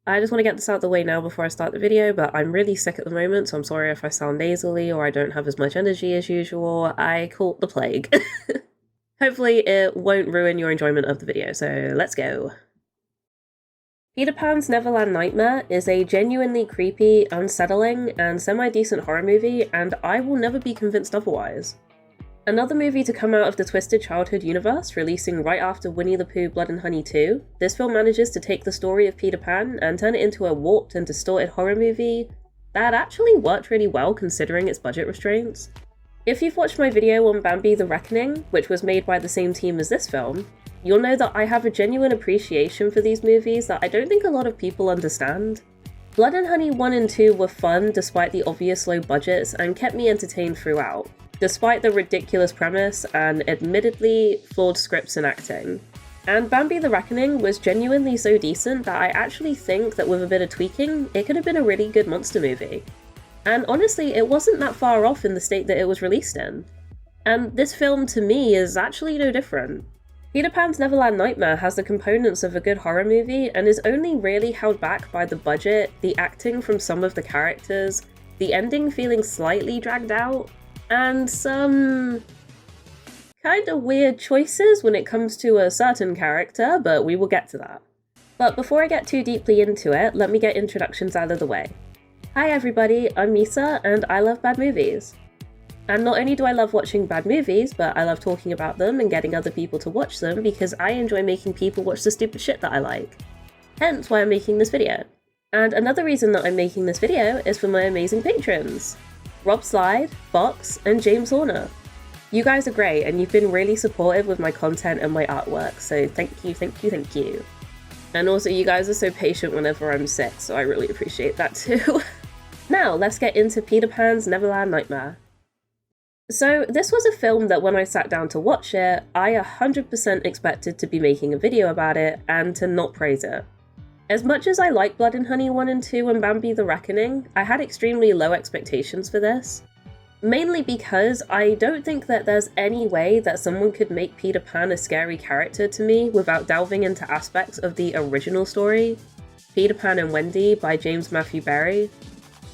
I just want to get this out of the way now before I start the video, but I'm really sick at the moment, so I'm sorry if I sound nasally or I don't have as much energy as usual. I caught the plague. Hopefully it won't ruin your enjoyment of the video, so let's go. Peter Pan's Neverland Nightmare is a genuinely creepy, unsettling, and semi-decent horror movie, and I will never be convinced otherwise. Another movie to come out of the Twisted Childhood universe, releasing right after Winnie the Pooh Blood and Honey 2, this film manages to take the story of Peter Pan and turn it into a warped and distorted horror movie that actually worked really well considering its budget restraints. If you've watched my video on Bambi the Reckoning, which was made by the same team as this film, you'll know that I have a genuine appreciation for these movies that I don't think a lot of people understand. Blood and Honey 1 and 2 were fun despite the obvious low budgets and kept me entertained throughout, despite the ridiculous premise and admittedly flawed scripts and acting. And Bambi the Reckoning was genuinely so decent that I actually think that with a bit of tweaking, it could have been a really good monster movie. And honestly, it wasn't that far off in the state that it was released in. And this film, to me, is actually no different. Peter Pan's Neverland Nightmare has the components of a good horror movie and is only really held back by the budget, the acting from some of the characters, the ending feeling slightly dragged out, and some kind of weird choices when it comes to a certain character, but we will get to that. But before I get too deeply into it, let me get introductions out of the way. Hi everybody, I'm Misa, and I love bad movies. And not only do I love watching bad movies, but I love talking about them and getting other people to watch them because I enjoy making people watch the stupid shit that I like. Hence why I'm making this video. And another reason that I'm making this video is for my amazing patrons. Rob Slide, Box, and James Horner. You guys are great and you've been really supportive with my content and my artwork, so thank you, thank you, thank you. And also you guys are so patient whenever I'm sick, so I really appreciate that too. Now let's get into Peter Pan's Neverland Nightmare. So this was a film that when I sat down to watch it, I 100% expected to be making a video about it and to not praise it. As much as I like Blood and Honey 1 and 2 and Bambi the Reckoning, I had extremely low expectations for this. Mainly because I don't think that there's any way that someone could make Peter Pan a scary character to me without delving into aspects of the original story, Peter Pan and Wendy by James Matthew Barrie,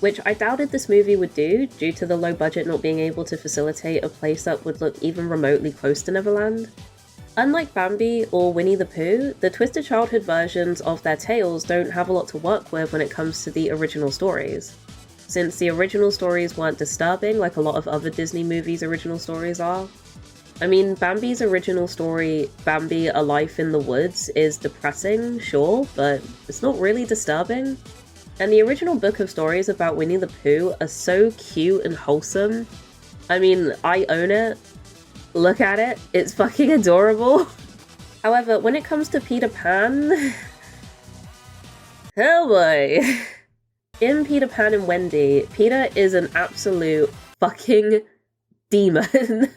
which I doubted this movie would do due to the low budget not being able to facilitate a place that would look even remotely close to Neverland. Unlike Bambi or Winnie the Pooh, the Twisted Childhood versions of their tales don't have a lot to work with when it comes to the original stories. Since the original stories weren't disturbing like a lot of other Disney movies' original stories are. I mean, Bambi's original story, Bambi: A Life in the Woods, is depressing, sure, but it's not really disturbing. And the original book of stories about Winnie the Pooh are so cute and wholesome. I mean, I own it. Look at it. It's fucking adorable. However, when it comes to Peter Pan... oh boy. In Peter Pan and Wendy, Peter is an absolute fucking demon.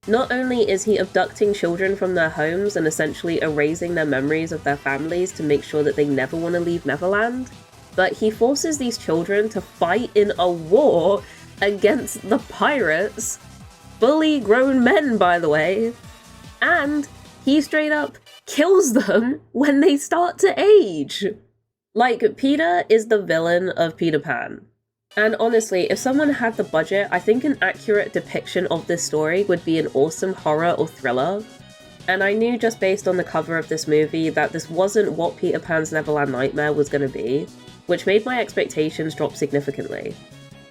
Not only is he abducting children from their homes and essentially erasing their memories of their families to make sure that they never want to leave Neverland, but he forces these children to fight in a war against the pirates. Fully grown men, by the way. And he straight up kills them when they start to age. Like, Peter is the villain of Peter Pan. And honestly, if someone had the budget, I think an accurate depiction of this story would be an awesome horror or thriller. And I knew just based on the cover of this movie that this wasn't what Peter Pan's Neverland Nightmare was going to be, which made my expectations drop significantly.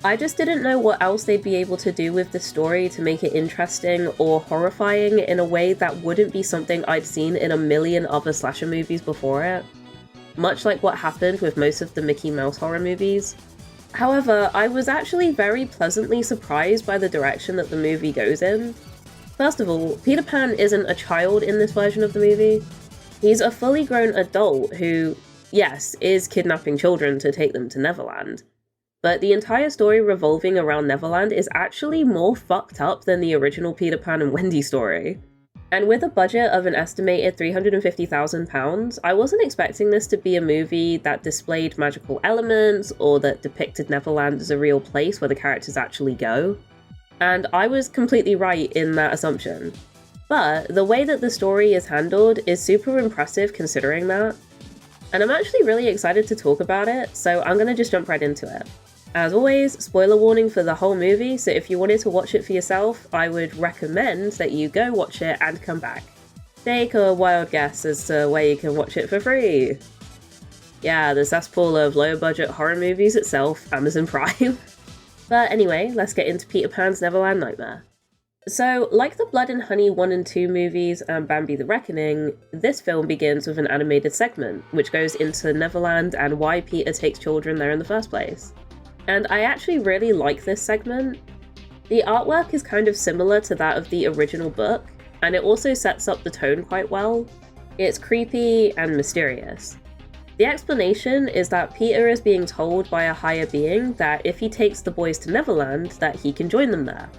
I just didn't know what else they'd be able to do with this story to make it interesting or horrifying in a way that wouldn't be something I'd seen in a million other slasher movies before it. Much like what happened with most of the Mickey Mouse horror movies. However, I was actually very pleasantly surprised by the direction that the movie goes in. First of all, Peter Pan isn't a child in this version of the movie. He's a fully grown adult who, yes, is kidnapping children to take them to Neverland. But the entire story revolving around Neverland is actually more fucked up than the original Peter Pan and Wendy story. And with a budget of an estimated £350,000, I wasn't expecting this to be a movie that displayed magical elements or that depicted Neverland as a real place where the characters actually go. And I was completely right in that assumption. But the way that the story is handled is super impressive considering that. and I'm actually really excited to talk about it, so I'm gonna just jump right into it. As always, spoiler warning for the whole movie, so if you wanted to watch it for yourself, I would recommend that you go watch it and come back. Take a wild guess as to where you can watch it for free. Yeah, the cesspool of low-budget horror movies itself, Amazon Prime. But anyway, let's get into Peter Pan's Neverland Nightmare. So, like the Blood and Honey 1 and 2 movies and Bambi the Reckoning, this film begins with an animated segment, which goes into Neverland and why Peter takes children there in the first place. And I actually really like this segment. The artwork is kind of similar to that of the original book, and it also sets up the tone quite well. It's creepy and mysterious. The explanation is that Peter is being told by a higher being that if he takes the boys to Neverland, that he can join them there.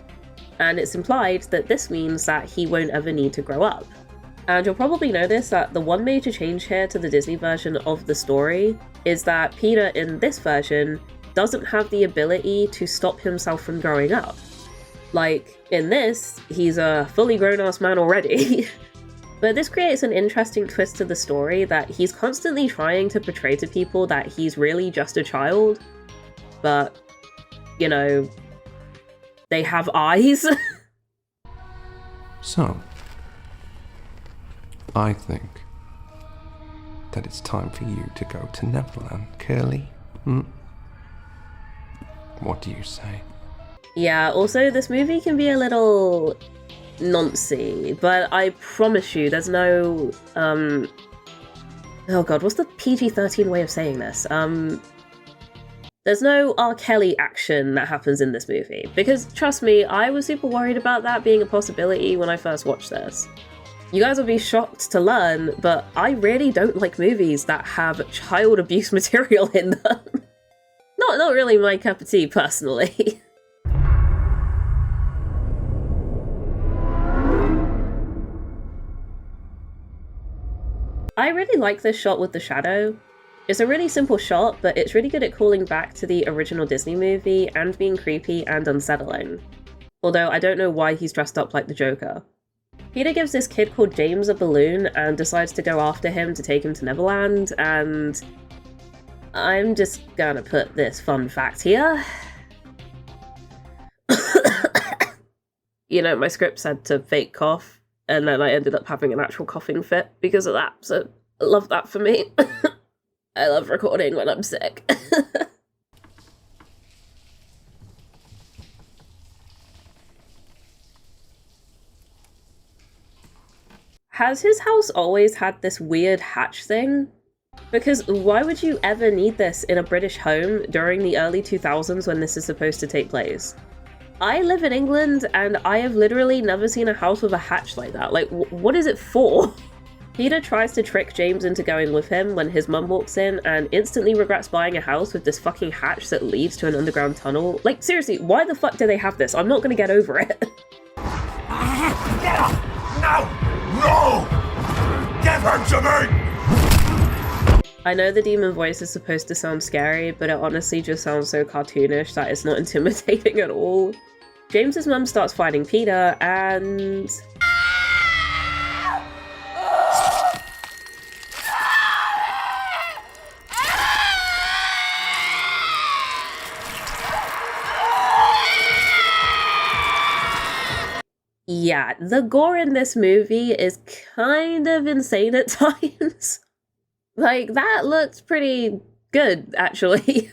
And it's implied that this means that he won't ever need to grow up. And you'll probably notice that the one major change here to the Disney version of the story is that Peter in this version doesn't have the ability to stop himself from growing up. Like, in this, he's a fully grown-ass man already. But this creates an interesting twist to the story that he's constantly trying to portray to people that he's really just a child. But, you know, they have eyes. So, I think that it's time for you to go to Neverland, Curly. What do you say? Yeah, also this movie can be a little noncy, but I promise you there's no, oh god, what's the PG-13 way of saying this? There's no R. Kelly action that happens in this movie, because trust me, I was super worried about that being a possibility when I first watched this. You guys will be shocked to learn, but I really don't like movies that have child abuse material in them. Not really my cup of tea, personally. I really like this shot with the shadow. It's a really simple shot, but it's really good at calling back to the original Disney movie and being creepy and unsettling. Although I don't know why he's dressed up like the Joker. Peter gives this kid called James a balloon and decides to go after him to take him to Neverland, and I'm just gonna put this fun fact here. You know, my script said to fake cough, and then I ended up having an actual coughing fit because of that, so I love that for me. I love recording when I'm sick. Has his house always had this weird hatch thing? Because why would you ever need this in a British home during the early 2000s when this is supposed to take place? I live in England and I have literally never seen a house with a hatch like that. Like, what is it for? Peter tries to trick James into going with him when his mum walks in and instantly regrets buying a house with this fucking hatch that leads to an underground tunnel. Like, seriously, why the fuck do they have this? I'm not gonna get over it. No! No! Give her to me! I know the demon voice is supposed to sound scary, but it honestly just sounds so cartoonish that it's not intimidating at all. James's mum starts fighting Peter, and yeah, the gore in this movie is kind of insane at times. Like, that looks pretty good, actually.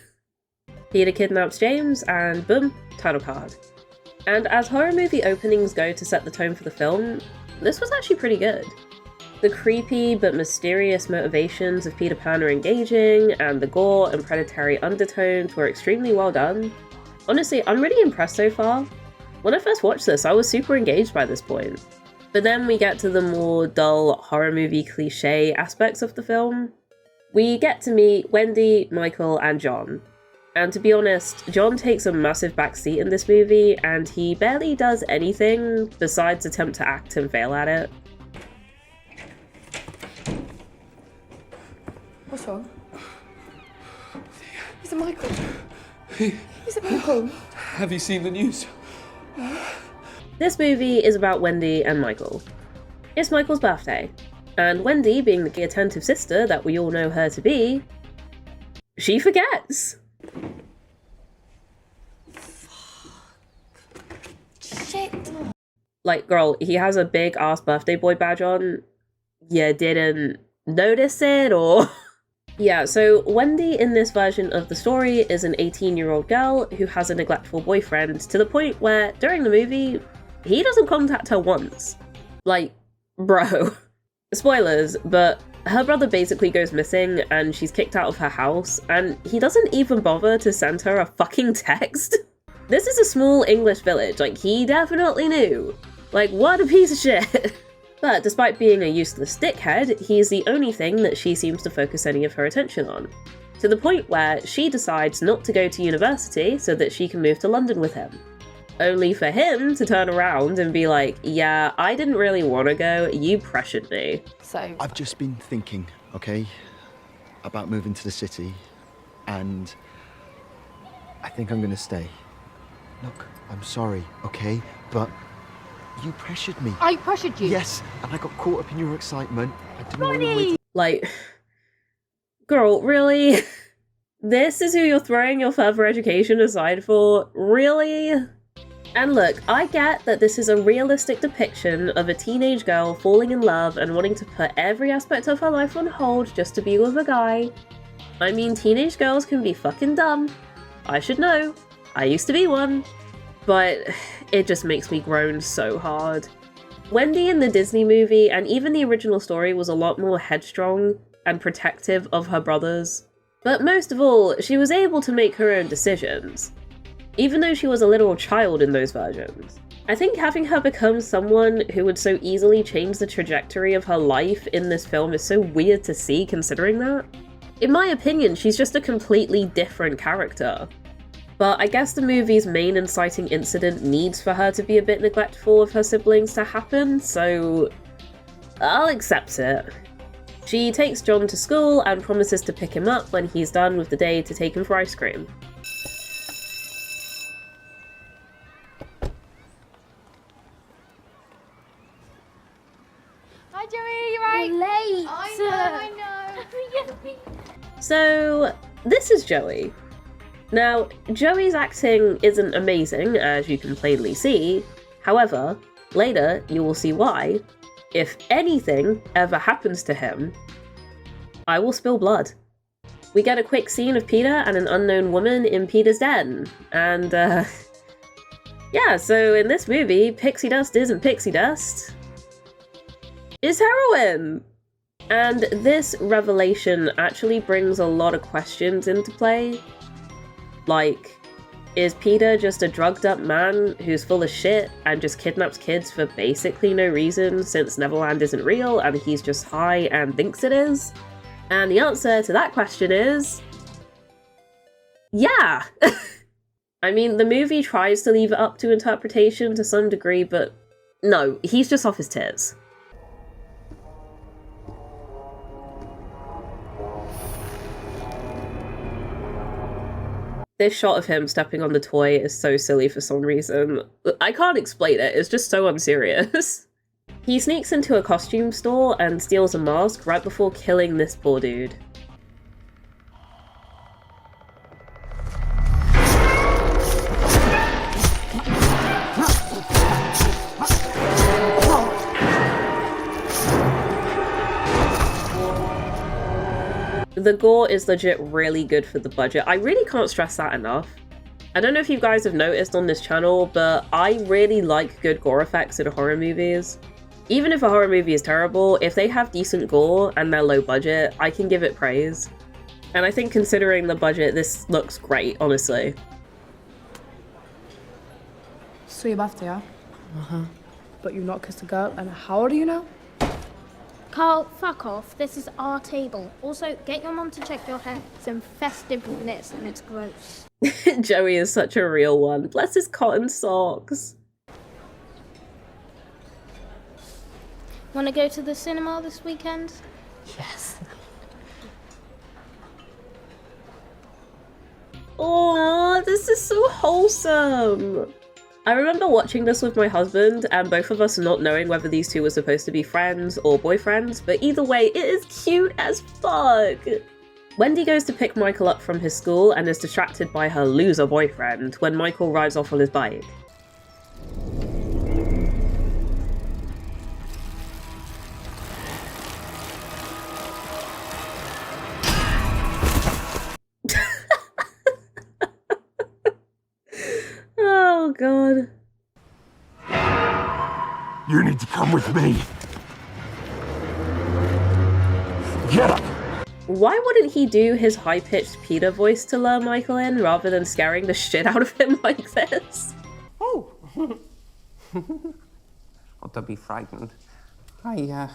Peter kidnaps James, and boom, title card. And as horror movie openings go to set the tone for the film, this was actually pretty good. The creepy but mysterious motivations of Peter Pan are engaging, and the gore and predatory undertones were extremely well done. Honestly, I'm really impressed so far. When I first watched this, I was super engaged by this point. But then we get to the more dull horror movie cliche aspects of the film. We get to meet Wendy, Michael, and John. And to be honest, John takes a massive backseat in this movie, and he barely does anything besides attempt to act and fail at it. What's wrong? Is it Michael? Is it Michael? Have you seen the news? This movie is about Wendy and Michael. It's Michael's birthday, And Wendy, being the attentive sister that we all know her to be, she forgets. Shit. Like, girl, he has a big ass birthday boy badge on. You didn't notice it, or? Yeah, so Wendy in this version of the story is an 18-year-old girl who has a neglectful boyfriend, to the point where, during the movie, he doesn't contact her once. Like, bro. Spoilers, but her brother basically goes missing and she's kicked out of her house, and he doesn't even bother to send her a fucking text. This is a small English village, like, he definitely knew. Like, what a piece of shit. But despite being a useless dickhead, he's the only thing that she seems to focus any of her attention on. To the point where she decides not to go to university so that she can move to London with him. Only for him to turn around and be like, yeah, I didn't really want to go, you pressured me. So, I've just been thinking, okay, about moving to the city, and I think I'm gonna stay. Look, I'm sorry, okay, but you pressured me. I pressured you? Yes, and I got caught up in your excitement. I didn't want to wait. Like, girl, really? This is who you're throwing your further education aside for? Really? And look, I get that this is a realistic depiction of a teenage girl falling in love and wanting to put every aspect of her life on hold just to be with a guy. I mean, teenage girls can be fucking dumb. I should know. I used to be one. But it just makes me groan so hard. Wendy in the Disney movie, and even the original story, was a lot more headstrong and protective of her brothers. But most of all, she was able to make her own decisions, even though she was a literal child in those versions. I think having her become someone who would so easily change the trajectory of her life in this film is so weird to see, considering that. In my opinion, she's just a completely different character. But I guess the movie's main inciting incident needs for her to be a bit neglectful of her siblings to happen, so I'll accept it. She takes John to school and promises to pick him up when he's done with the day to take him for ice cream. Hi Joey, you right? You're late. I know. So, this is Joey. Now, Joey's acting isn't amazing, as you can plainly see. However, later you will see why. If anything ever happens to him, I will spill blood. We get a quick scene of Peter and an unknown woman in Peter's den, and yeah, so in this movie, pixie dust isn't pixie dust. It's heroin! And this revelation actually brings a lot of questions into play. Like, is Peter just a drugged up man who's full of shit and just kidnaps kids for basically no reason since Neverland isn't real and he's just high and thinks it is? And the answer to that question is... yeah! I mean, the movie tries to leave it up to interpretation to some degree, but no, he's just off his tits. This shot of him stepping on the toy is so silly for some reason. I can't explain it, it's just so unserious. He sneaks into a costume store and steals a mask right before killing this poor dude. The gore is legit really good for the budget. I really can't stress that enough. I don't know if you guys have noticed on this channel, but I really like good gore effects in horror movies. Even if a horror movie is terrible, if they have decent gore and they're low budget, I can give it praise. And I think considering the budget, this looks great, honestly. So you're BAFTA, yeah? Uh-huh. But you've not kissed a girl, and how old are you now? Carl, fuck off. This is our table. Also, get your mum to check your hair. It's infested with nits and it's gross. Joey is such a real one. Bless his cotton socks. Want to go to the cinema this weekend? Yes. Oh, this is so wholesome. I remember watching this with my husband and both of us not knowing whether these two were supposed to be friends or boyfriends, but either way, it is cute as fuck. Wendy goes to pick Michael up from his school and is distracted by her loser boyfriend when Michael rides off on his bike. Oh god. You need to come with me. Get up! Why wouldn't he do his high-pitched Peter voice to lure Michael in rather than scaring the shit out of him like this? Oh! Oh, don't be frightened. I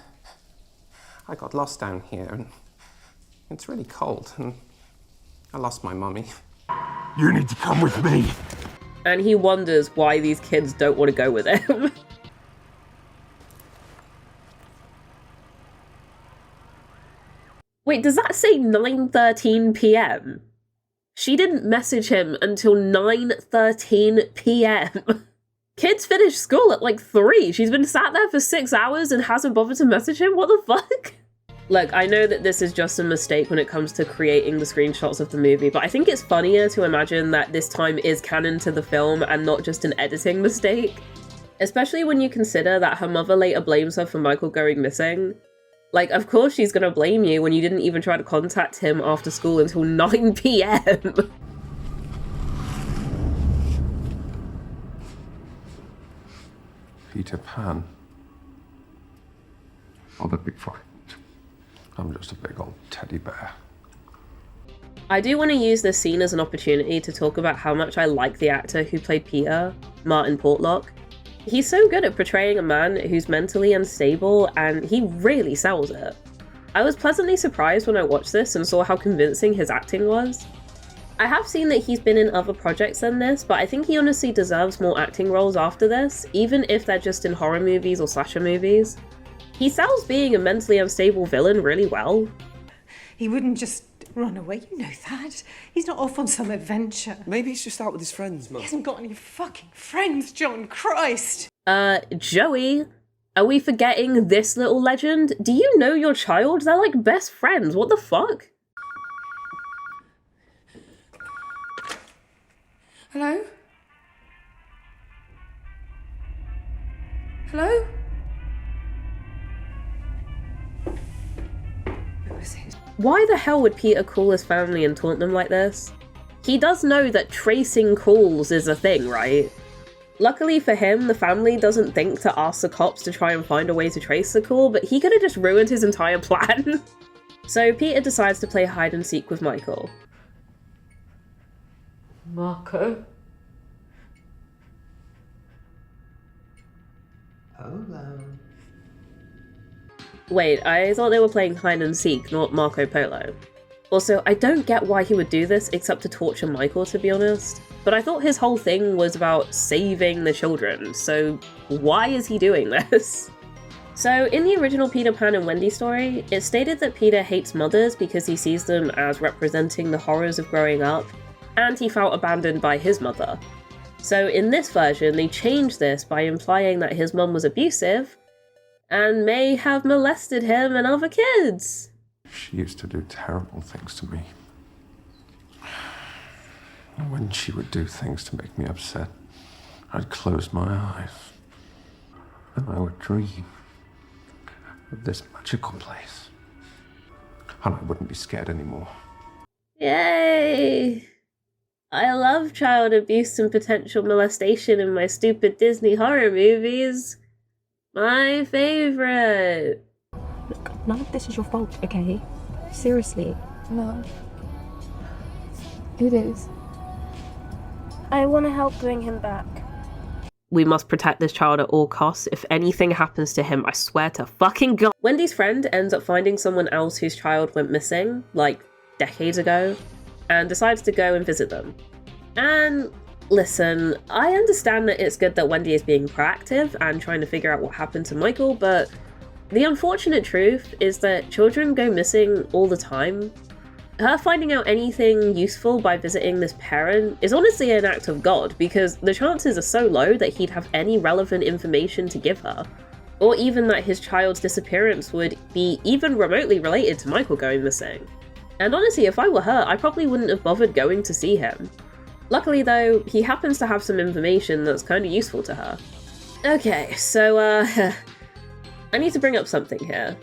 got lost down here, and it's really cold, and I lost my mummy. You need to come with me. And he wonders why these kids don't want to go with him. Wait, does that say 9:13 p.m? She didn't message him until 9:13 p.m. Kids finish school at like 3. She's been sat there for 6 hours and hasn't bothered to message him? What the fuck? Look, I know that this is just a mistake when it comes to creating the screenshots of the movie, but I think it's funnier to imagine that this time is canon to the film and not just an editing mistake. Especially when you consider that her mother later blames her for Michael going missing. Like, of course she's gonna blame you when you didn't even try to contact him after school until 9 p.m. Peter Pan. Oh, the big frightened. I'm just a big old teddy bear. I do want to use this scene as an opportunity to talk about how much I like the actor who played Peter, Martin Portlock. He's so good at portraying a man who's mentally unstable, and he really sells it. I was pleasantly surprised when I watched this and saw how convincing his acting was. I have seen that he's been in other projects than this, but I think he honestly deserves more acting roles after this, even if they're just in horror movies or slasher movies. He sells being a mentally unstable villain really well. He wouldn't just run away, you know that. He's not off on some adventure. Maybe he's just out with his friends, Mum. He hasn't got any fucking friends, John, Christ! Joey, are we forgetting this little legend? Do you know your child? They're like best friends, what the fuck? Hello? Hello? Who is it? Why the hell would Peter call his family and taunt them like this? He does know that tracing calls is a thing, right? Luckily for him, the family doesn't think to ask the cops to try and find a way to trace the call, but he could have just ruined his entire plan. So Peter decides to play hide and seek with Michael. Marco? Hello. Wait, I thought they were playing hide and seek, not Marco Polo. Also, I don't get why he would do this except to torture Michael, to be honest. But I thought his whole thing was about saving the children, so why is he doing this? So, in the original Peter Pan and Wendy story, it's stated that Peter hates mothers because he sees them as representing the horrors of growing up, and he felt abandoned by his mother. So in this version, they changed this by implying that his mum was abusive, and may have molested him and other kids. She used to do terrible things to me. When she would do things to make me upset, I'd close my eyes, and I would dream of this magical place, and I wouldn't be scared anymore. Yay! I love child abuse and potential molestation in my stupid Disney horror movies. My favorite. Look, none of this is your fault, okay? Seriously. No. It is. I want to help bring him back. We must protect this child at all costs. If anything happens to him, I swear to fucking God. Wendy's friend ends up finding someone else whose child went missing, like, decades ago, and decides to go and visit them. And listen, I understand that it's good that Wendy is being proactive and trying to figure out what happened to Michael, but the unfortunate truth is that children go missing all the time. Her finding out anything useful by visiting this parent is honestly an act of God, because the chances are so low that he'd have any relevant information to give her, or even that his child's disappearance would be even remotely related to Michael going missing. And honestly, if I were her, I probably wouldn't have bothered going to see him. Luckily though, he happens to have some information that's kind of useful to her. Okay, so I need to bring up something here.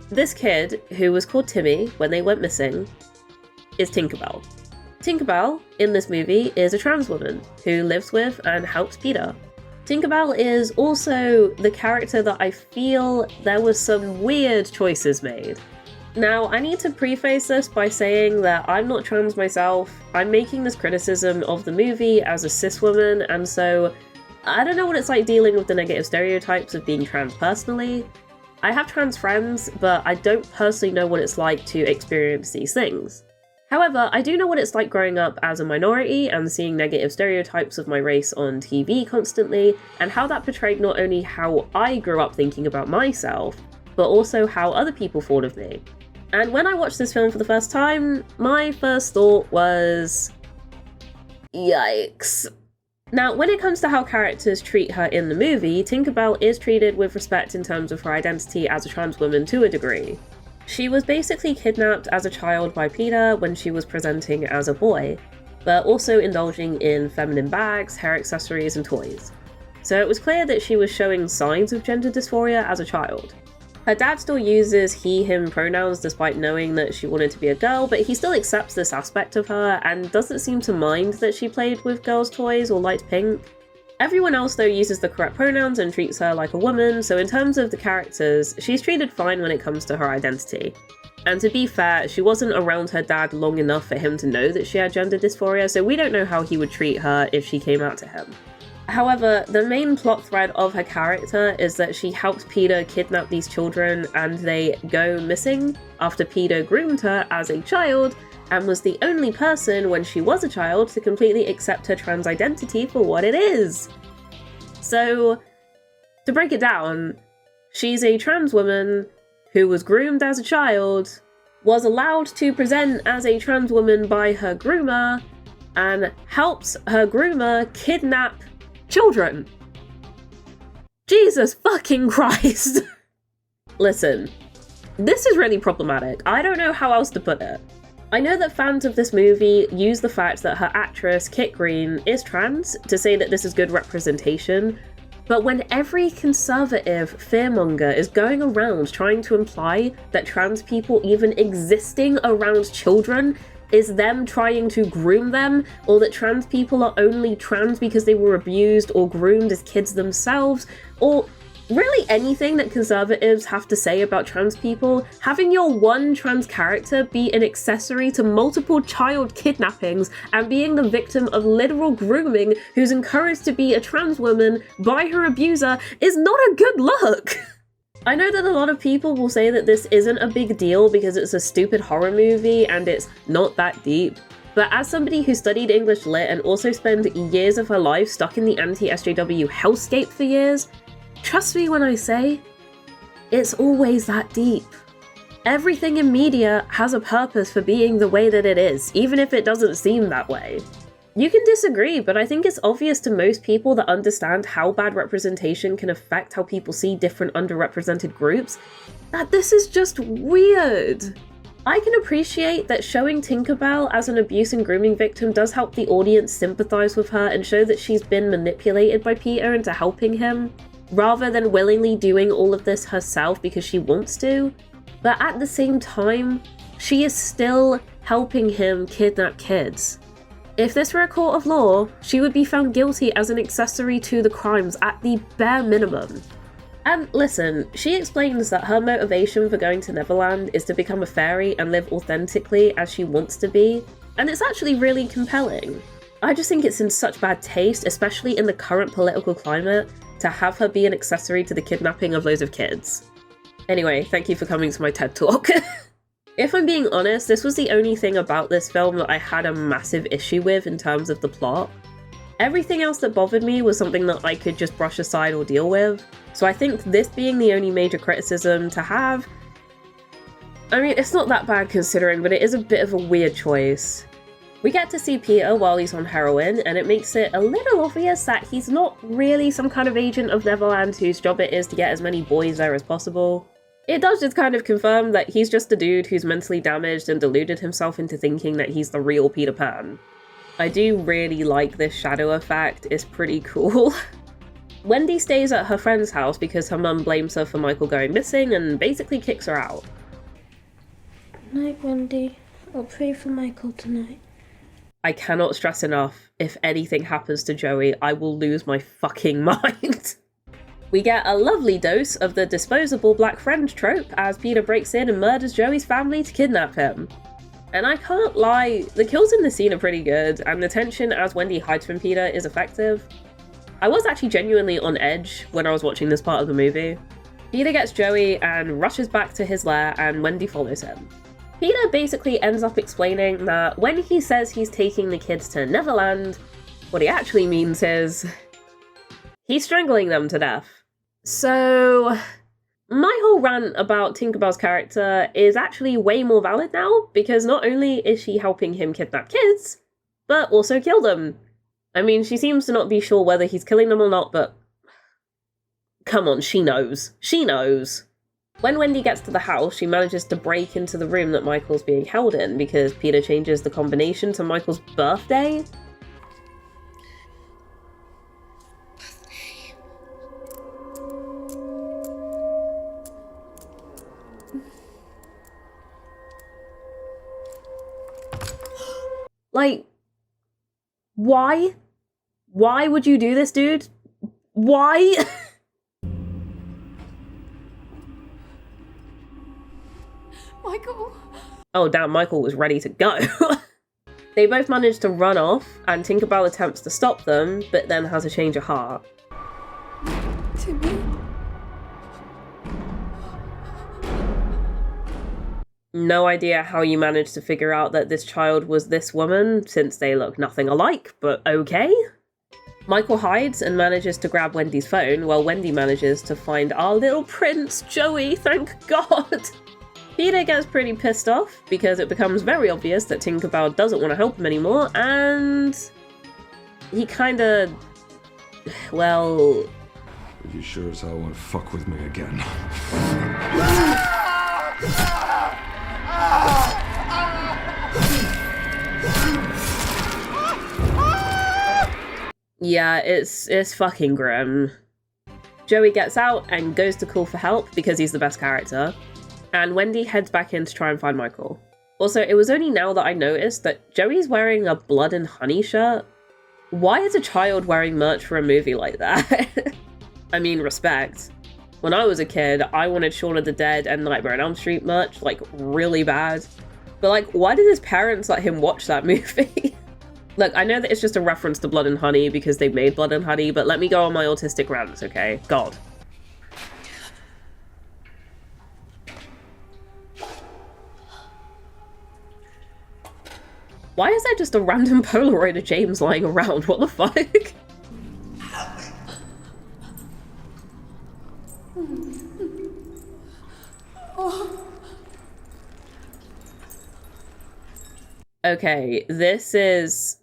This kid, who was called Timmy when they went missing, is Tinkerbell. Tinkerbell, in this movie, is a trans woman who lives with and helps Peter. Tinkerbell is also the character that I feel there was some weird choices made. Now, I need to preface this by saying that I'm not trans myself. I'm making this criticism of the movie as a cis woman, and so I don't know what it's like dealing with the negative stereotypes of being trans personally. I have trans friends, but I don't personally know what it's like to experience these things. However, I do know what it's like growing up as a minority and seeing negative stereotypes of my race on TV constantly, and how that portrayed not only how I grew up thinking about myself, but also how other people thought of me. And when I watched this film for the first time, my first thought was, yikes. Now, when it comes to how characters treat her in the movie, Tinkerbell is treated with respect in terms of her identity as a trans woman to a degree. She was basically kidnapped as a child by Peter when she was presenting as a boy, but also indulging in feminine bags, hair accessories, and toys. So it was clear that she was showing signs of gender dysphoria as a child. Her dad still uses he/him pronouns despite knowing that she wanted to be a girl, but he still accepts this aspect of her and doesn't seem to mind that she played with girls' toys or liked pink. Everyone else though uses the correct pronouns and treats her like a woman, so in terms of the characters, she's treated fine when it comes to her identity. And to be fair, she wasn't around her dad long enough for him to know that she had gender dysphoria, so we don't know how he would treat her if she came out to him. However, the main plot thread of her character is that she helps Peter kidnap these children and they go missing after Peter groomed her as a child and was the only person when she was a child to completely accept her trans identity for what it is. So, to break it down, she's a trans woman who was groomed as a child, was allowed to present as a trans woman by her groomer, and helps her groomer kidnap children. Jesus fucking Christ. Listen, this is really problematic. I don't know how else to put it. I know that fans of this movie use the fact that her actress, Kit Green, is trans to say that this is good representation, but when every conservative fearmonger is going around trying to imply that trans people even existing around children is them trying to groom them, or that trans people are only trans because they were abused or groomed as kids themselves, or really anything that conservatives have to say about trans people, having your one trans character be an accessory to multiple child kidnappings and being the victim of literal grooming who's encouraged to be a trans woman by her abuser is not a good look. I know that a lot of people will say that this isn't a big deal because it's a stupid horror movie and it's not that deep, but as somebody who studied English Lit and also spent years of her life stuck in the anti-SJW hellscape for years, trust me when I say, it's always that deep. Everything in media has a purpose for being the way that it is, even if it doesn't seem that way. You can disagree, but I think it's obvious to most people that understand how bad representation can affect how people see different underrepresented groups, that this is just weird. I can appreciate that showing Tinkerbell as an abuse and grooming victim does help the audience sympathize with her and show that she's been manipulated by Peter into helping him, rather than willingly doing all of this herself because she wants to. But at the same time, she is still helping him kidnap kids. If this were a court of law, she would be found guilty as an accessory to the crimes at the bare minimum. And listen, she explains that her motivation for going to Neverland is to become a fairy and live authentically as she wants to be, and it's actually really compelling. I just think it's in such bad taste, especially in the current political climate, to have her be an accessory to the kidnapping of loads of kids. Anyway, thank you for coming to my TED Talk. If I'm being honest, this was the only thing about this film that I had a massive issue with in terms of the plot. Everything else that bothered me was something that I could just brush aside or deal with, so I think this being the only major criticism to have, I mean, it's not that bad considering, but it is a bit of a weird choice. We get to see Peter while he's on heroin, and it makes it a little obvious that he's not really some kind of agent of Neverland whose job it is to get as many boys there as possible. It does just kind of confirm that he's just a dude who's mentally damaged and deluded himself into thinking that he's the real Peter Pan. I do really like this shadow effect, it's pretty cool. Wendy stays at her friend's house because her mum blames her for Michael going missing and basically kicks her out. Good night, Wendy. I'll pray for Michael tonight. I cannot stress enough, if anything happens to Joey, I will lose my fucking mind. We get a lovely dose of the disposable black friend trope as Peter breaks in and murders Joey's family to kidnap him. And I can't lie, the kills in this scene are pretty good, and the tension as Wendy hides from Peter is effective. I was actually genuinely on edge when I was watching this part of the movie. Peter gets Joey and rushes back to his lair, and Wendy follows him. Peter basically ends up explaining that when he says he's taking the kids to Neverland, what he actually means is he's strangling them to death. So my whole rant about Tinkerbell's character is actually way more valid now, because not only is she helping him kidnap kids, but also kill them. I mean, she seems to not be sure whether he's killing them or not, but come on, she knows. She knows. When Wendy gets to the house, she manages to break into the room that Michael's being held in because Peter changes the combination to Michael's birthday. Like, why? Why would you do this, dude? Why? Michael! Oh damn, Michael was ready to go. They both manage to run off, and Tinkerbell attempts to stop them, but then has a change of heart. Timmy? No idea how you managed to figure out that this child was this woman, since they look nothing alike, but okay. Michael hides and manages to grab Wendy's phone, while Wendy manages to find our little prince, Joey, thank God! Peter gets pretty pissed off, because it becomes very obvious that Tinkerbell doesn't want to help him anymore, and he kinda, well... You sure as hell want to fuck with me again. Yeah, it's fucking grim. Joey gets out and goes to call for help because he's the best character, and Wendy heads back in to try and find Michael. Also, it was only now that I noticed that Joey's wearing a blood and honey shirt. Why is a child wearing merch for a movie like that? I mean, respect. When I was a kid, I wanted Shaun of the Dead and Nightmare on Elm Street merch, like, really bad. But, like, why did his parents let him watch that movie? Look, I know that it's just a reference to Blood and Honey because they made Blood and Honey, but let me go on my autistic rants, okay? God. Why is there just a random Polaroid of James lying around? What the fuck? Okay, this is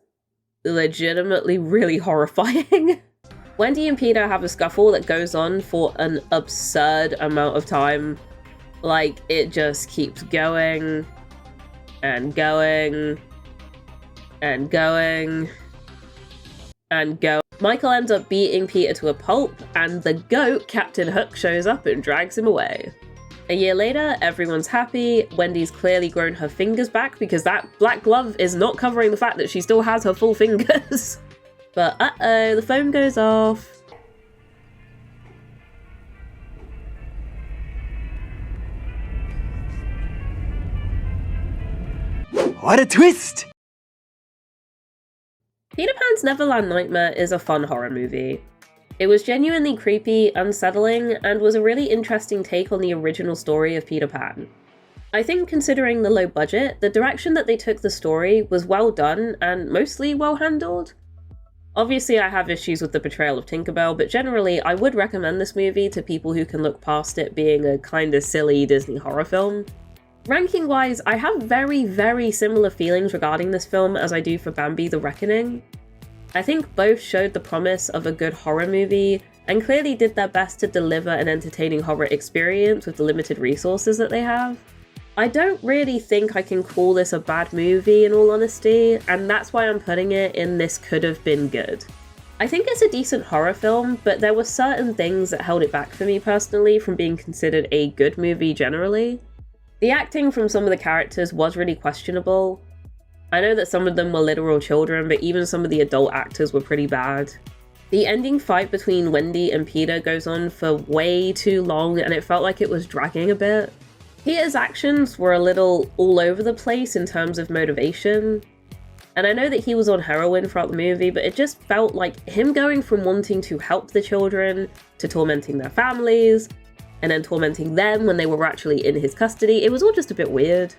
legitimately really horrifying. Wendy and Peter have a scuffle that goes on for an absurd amount of time. Like, it just keeps going and going and going and going. Michael ends up beating Peter to a pulp, and the goat, Captain Hook, shows up and drags him away. A year later, everyone's happy. Wendy's clearly grown her fingers back because that black glove is not covering the fact that she still has her full fingers. But uh-oh, the phone goes off. What a twist! Peter Pan's Neverland Nightmare is a fun horror movie. It was genuinely creepy, unsettling, and was a really interesting take on the original story of Peter Pan. I think considering the low budget, the direction that they took the story was well done and mostly well handled. Obviously I have issues with the portrayal of Tinkerbell, but generally I would recommend this movie to people who can look past it being a kinda silly Disney horror film. Ranking wise, I have very, very similar feelings regarding this film as I do for Bambi the Reckoning. I think both showed the promise of a good horror movie and clearly did their best to deliver an entertaining horror experience with the limited resources that they have. I don't really think I can call this a bad movie in all honesty, and that's why I'm putting it in this could have been good. I think it's a decent horror film, but there were certain things that held it back for me personally from being considered a good movie generally. The acting from some of the characters was really questionable. I know that some of them were literal children, but even some of the adult actors were pretty bad. The ending fight between Wendy and Peter goes on for way too long, and it felt like it was dragging a bit. Peter's actions were a little all over the place in terms of motivation. And I know that he was on heroin throughout the movie, but it just felt like him going from wanting to help the children to tormenting their families, and then tormenting them when they were actually in his custody. It was all just a bit weird.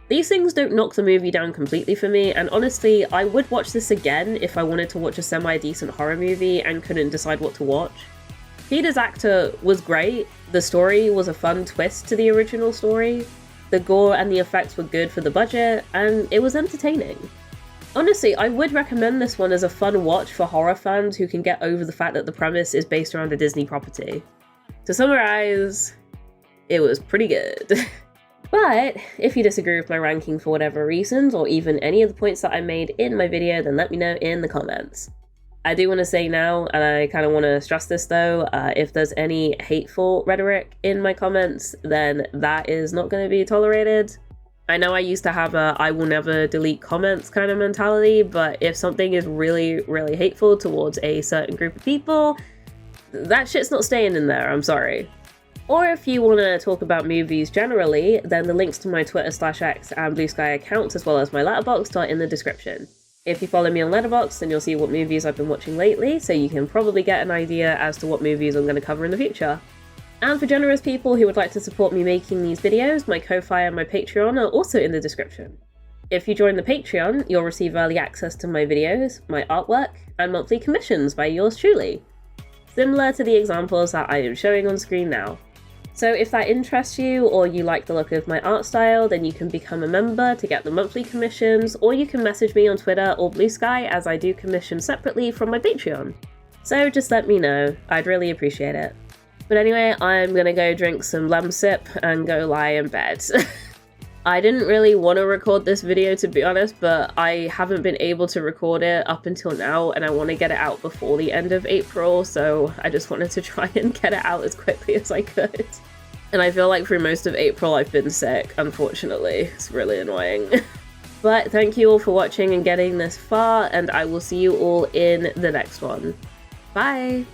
These things don't knock the movie down completely for me, and honestly, I would watch this again if I wanted to watch a semi-decent horror movie and couldn't decide what to watch. Peter's actor was great, the story was a fun twist to the original story, the gore and the effects were good for the budget, and it was entertaining. Honestly, I would recommend this one as a fun watch for horror fans who can get over the fact that the premise is based around a Disney property. To summarize, it was pretty good. But if you disagree with my ranking for whatever reasons, or even any of the points that I made in my video, then let me know in the comments. I do want to say now, and I kind of want to stress this though, if there's any hateful rhetoric in my comments, then that is not going to be tolerated. I know I used to have a I will never delete comments kind of mentality, but if something is really, really hateful towards a certain group of people, that shit's not staying in there, I'm sorry. Or if you want to talk about movies generally, then the links to my Twitter/X and Blue Sky accounts, as well as my Letterboxd, are in the description. If you follow me on Letterboxd, then you'll see what movies I've been watching lately, so you can probably get an idea as to what movies I'm going to cover in the future. And for generous people who would like to support me making these videos, my Ko-Fi and my Patreon are also in the description. If you join the Patreon, you'll receive early access to my videos, my artwork, and monthly commissions by yours truly, similar to the examples that I am showing on screen now. So if that interests you, or you like the look of my art style, then you can become a member to get the monthly commissions, or you can message me on Twitter or Blue Sky, as I do commissions separately from my Patreon. So just let me know, I'd really appreciate it. But anyway, I'm gonna go drink some lemon sip and go lie in bed. I didn't really want to record this video, to be honest, but I haven't been able to record it up until now, and I want to get it out before the end of April, so I just wanted to try and get it out as quickly as I could. And I feel like through most of April I've been sick, unfortunately. It's really annoying. But thank you all for watching and getting this far, and I will see you all in the next one. Bye!